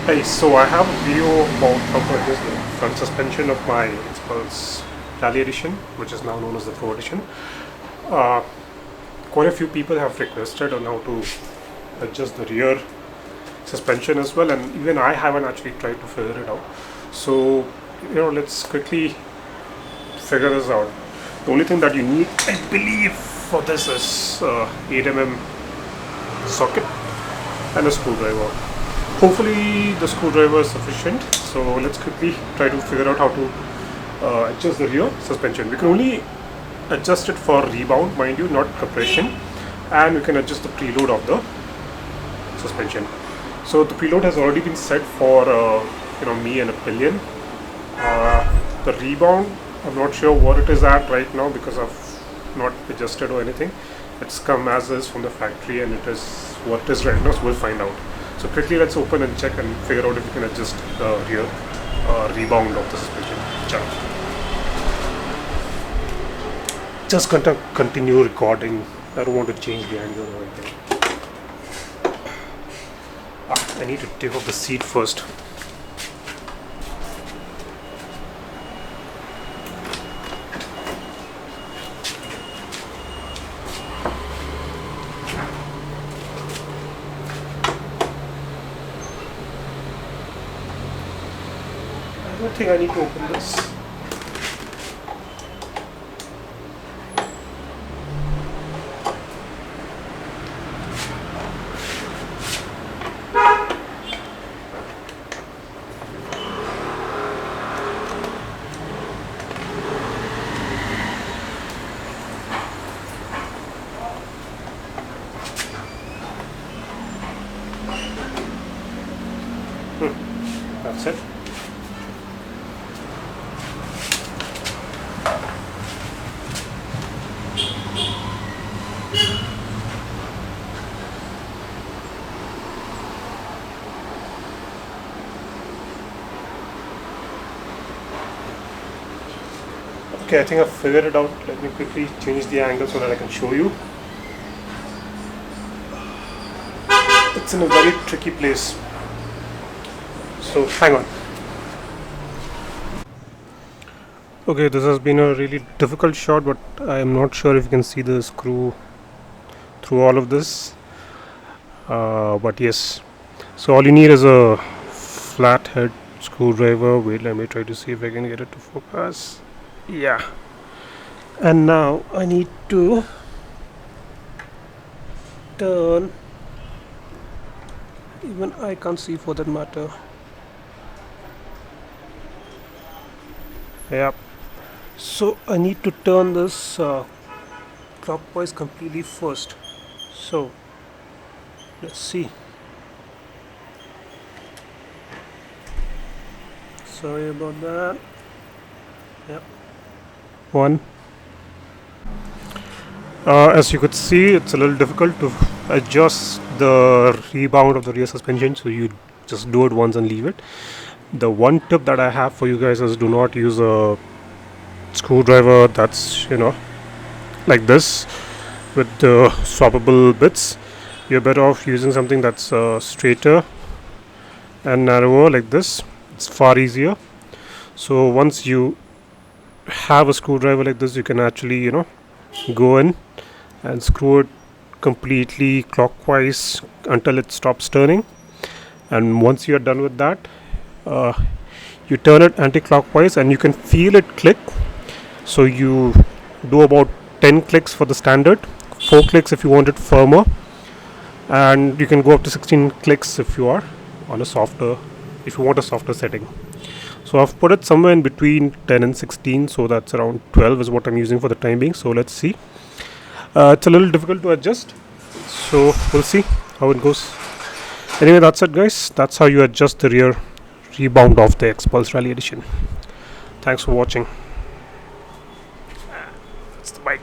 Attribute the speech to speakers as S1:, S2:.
S1: Hey, so I have a video about how to adjust the front suspension of my XPulse Rally Edition, which is now known as the Pro Edition. Uh, Quite a few people have requested on how to adjust the rear suspension as well, and even I haven't actually tried to figure it out. So, let's quickly figure this out. The only thing that you need, I believe, for this is 8mm socket and a screwdriver. Hopefully the screwdriver is sufficient, so let's quickly try to figure out how to adjust the rear suspension. We can only adjust it for rebound, mind you, not compression, and we can adjust the preload of the suspension. So the preload has already been set for me and a pillion. The rebound, I'm not sure what it is at right now because I've not adjusted or anything. It's come as is from the factory and it is what it is right now, so we'll find out. So quickly let's open and check and figure out if we can adjust the rear rebound of the suspension. Ciao. Just going to continue recording. I don't want to change the angle or anything. I need to take off the seat first. I don't think I need to open this. That's it. Okay, I think I've figured it out. Let me quickly change the angle so that I can show you. It's in a very tricky place. So hang on. Okay, this has been a really difficult shot, but I am not sure if you can see the screw through all of this. But yes, so all you need is a flathead screwdriver. Wait, let me try to see if I can get it to focus. Yeah, and now I need to turn, even I can't see for that matter. Yep, so I need to turn this clockwise completely first. So let's see. Sorry about that. Yep. One. As you could see, it's a little difficult to adjust the rebound of the rear suspension, so you just do it once and leave it. The one tip that I have for you guys is do not use a screwdriver that's like this with the swappable bits. You're better off using something that's straighter and narrower like this. It's far easier. So once you have a screwdriver like this, you can actually go in and screw it completely clockwise until it stops turning, and once you're done with that, you turn it anti-clockwise and you can feel it click. So you do about 10 clicks for the standard, 4 clicks if you want it firmer, and you can go up to 16 clicks if you are on a softer, if you want a softer setting. So I've put it somewhere in between 10 and 16, so that's around 12 is what I'm using for the time being. So let's see. It's a little difficult to adjust, so we'll see how it goes. Anyway, that's it guys. That's how you adjust the rear rebound of the XPulse Rally Edition. Thanks for watching. That's the bike.